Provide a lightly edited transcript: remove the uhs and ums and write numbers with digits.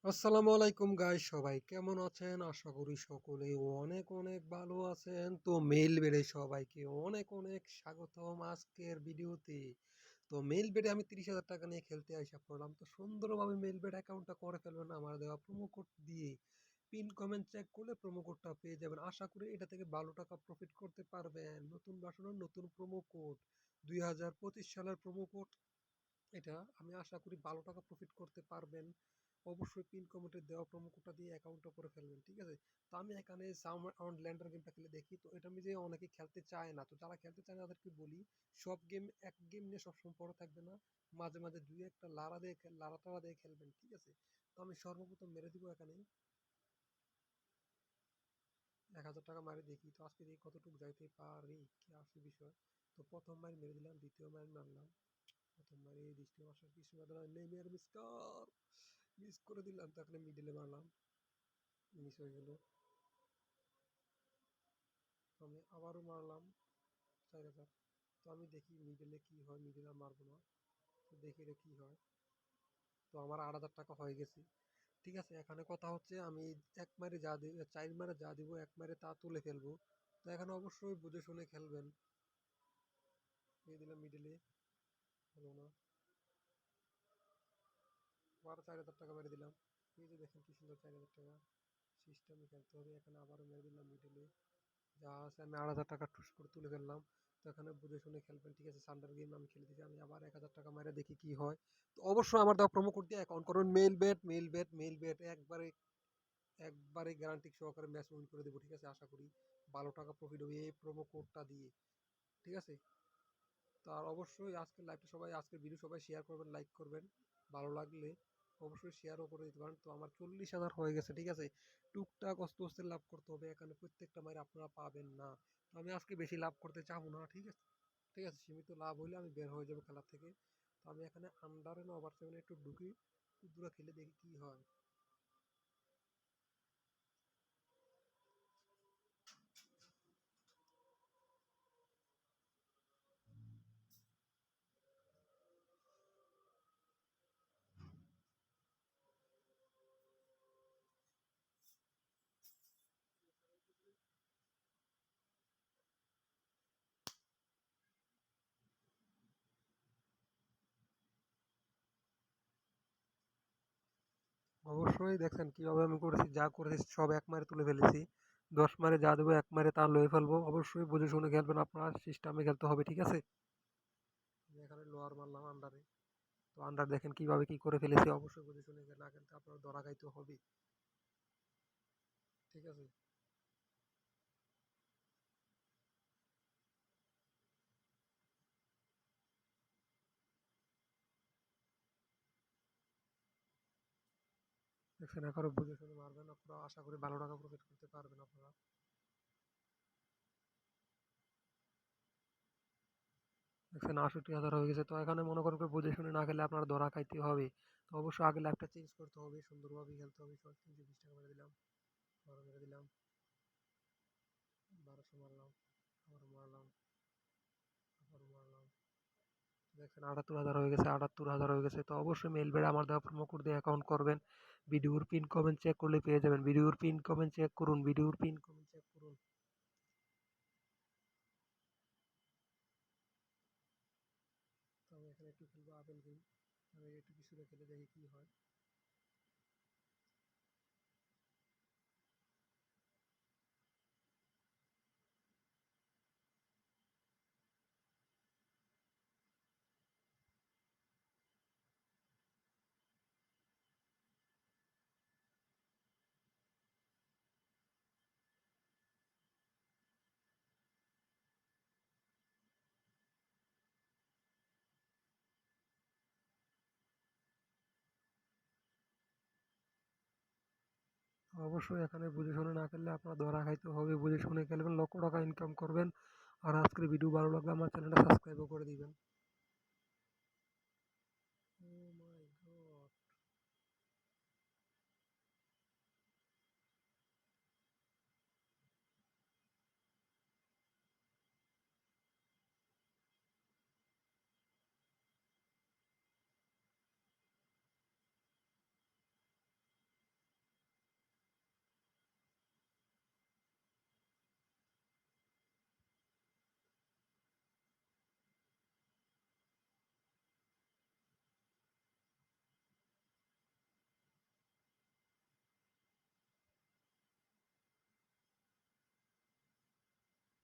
আসসালামু আলাইকুম গাইস, সবাই কেমন আছেন? আশা করি সকলেই অনেক অনেক ভালো আছেন। তো মেইল বেড়ে সবাইকে অনেক অনেক স্বাগতম আজকের ভিডিওতে। তো মেইল বেড়ে আমি 30,000 টাকা নিয়ে খেলতে আইসা পড়লাম। তো সুন্দরভাবে মেইল বেড়ে অ্যাকাউন্টটা করে ফেলবেন আমার দেওয়া প্রোমো কোড দিয়ে। পিন কমেন্ট চেক করলে প্রোমো কোডটা পেয়ে যাবেন। আশা করি এটা থেকে ভালো টাকা প্রফিট করতে পারবেন। নতুন ভার্সনের নতুন প্রোমো কোড, 2025 সালের প্রোমো কোড এটা। আমি আশা করি ভালো টাকা প্রফিট করতে পারবেন। অবশ্যই পিন কমেন্টে দেওয়া প্রোমো কোডটা দিয়ে অ্যাকাউন্টটা করে ফেলবেন, ঠিক আছে? তো আমি এখানে সাউন্ড ল্যান্ডার গেমটা খেলে দেখি, তো এটা আমি যে অনেকে খেলতে চায় না, তো যারা খেলতে চায় না তাদেরকে বলি সব গেম এক গেম নিয়ে সবসময় পড়ে থাকবে না, মাঝে মাঝে দুই একটা লারা টারা দিয়ে খেলবেন, ঠিক আছে? তো আমি সর্বপ্রথম মেরে দিব এখানে 1,000 টাকা মারি, দেখি তো আজকে দেখি কতটুকু যাইতে পারি, কি আসে বিষয়। তো প্রথম মাইল মেরে দিলাম, দ্বিতীয় মাইল মারলাম, প্রথম মারি দ্বিতীয় মাসের কিছু নেমে আর মিস করে দিলাম, তো এখানে মিডলে মারলাম, মিস হয়ে গেল। তো আমি আবারও মারলাম 4,000। তো আমি দেখি মিডলে কি হয়, মিডলে আর মারবো না, তো দেখি রে কি হয়। তো আমার 8,000 টাকা হয়ে গেছে, ঠিক আছে? এখানে কথা হচ্ছে আমি এক মারে যা দিব, 4 মারে যা দিব এক মারে তা তুলে ফেলবো। তো এখানে অবশ্যই বুঝে শুনে খেলবেন। দিয়ে দিলাম মিডলে, হলো না, আবার 4,000 টাকা মেরে দিলাম। এই যে দেখেন কি সুন্দর 4,000 টাকা, সিস্টেমে খেলতে হবে। এখানে আবারও মেরে দিলাম মিডলে, যা আছে আমি 8,000 টাকা ঠুস করে তুলে ফেললাম। তো এখানে বুঝে শুনে খেলবেন, ঠিক আছে? সান্ডার গেম আমি খেলে দিচ্ছি, আমি আবার 1,000 টাকা মেরে দেখি কি হয়। তো অবশ্যই আমার দেওয়া প্রোমো কোড দিয়ে অ্যাকাউন্ট করবেন। মেইল বেট একবারে একবারে গ্যারান্টি সহকারে ম্যাচ উইন করে দেবো, ঠিক আছে? আশা করি ভালো টাকা প্রফিট হবে এই প্রোমো কোডটা দিয়ে, ঠিক আছে? তো আর অবশ্যই আজকের লাইভটা সবাই, আজকের ভিডিও সবাই শেয়ার করবেন, লাইক করবেন। ভালো লাগলে অবশ্যই শেয়ারও করে দিতে পারেন। তো আমার 40,000 হয়ে গেছে, ঠিক আছে? টুকটাক অস্তে অস্তে লাভ করতে হবে, এখানে প্রত্যেকটা মাইরে আপনারা পাবেন না। তো আমি আজকে বেশি লাভ করতে চাবো না, ঠিক আছে? ঠিক আছে, সীমিত লাভ হইলে আমি বের হয়ে যাবো খেলা থেকে। তো আমি এখানে আন্ডারে না ওভার 7 একটু ঢুকি, দূরে খেলে দেখি কি হয়। অবশ্যই দেখছেন কিভাবে আমি করেছি, যা করেছি সব এক মারে তুলে ফেলেছি। 10 মারে যা দেবো এক মারে তা লয়ে ফেলবো। অবশ্যই বুঝে শুনে খেলবেন, আপনার সিস্টেমে খেলতে হবে, ঠিক আছে? আমি এখানে লোয়ার মারলাম আন্ডারে। তো আন্ডার দেখেন কিভাবে কি করে ফেলেছি, অবশ্যই বুঝে শুনে না খেলতে আপনার ধরা খাইতে হবে, ঠিক আছে? দেখছেন এখনো বুঝে শুনে মারবেন আপনারা, আশা করি ভালো টাকা প্রফিট করতে পারবেন আপনারা। দেখছেন 68,000 হয়ে গেছে। তো এখানে মনে করেন কেউ বুঝে শুনে না খেলে আপনার ধরা খাইতে হবে। তো অবশ্যই আগে লাইফটা চেঞ্জ করতে হবে, সুন্দরভাবে খেলতে হবে। 320 টাকা মেরে দিলাম, আবার মেরে দিলাম, 1200 মারলাম, আবার মারলাম, আবার মারলাম। দেখছেন 78,000 হয়ে গেছে, 78,000 হয়ে গেছে। তো অবশ্যই মেল বেড়ে আমার দেওয়া প্রোমো কোড দিয়ে অ্যাকাউন্ট করবেন। ভিডিওর পিন কমেন্ট চেক করলে পেয়ে যাবেন। ভিডিওর পিন কমেন্ট চেক করুন, ভিডিওর পিন কমেন্ট চেক করুন। তো আমি এখানে একটু খেলবো আপেল গেম, আমি একটু কিছু খেলে দেখি কি হয়। অবশ্যই এখানে বুঝে শুনে না খেললে আপনার ধরা খাইতে হবে, বুঝে শুনে খেলবেন, লক্ষ টাকা ইনকাম করবেন। আর আজকের ভিডিও ভালো লাগলে আমার চ্যানেলটা সাবস্ক্রাইবও করে দিবেন।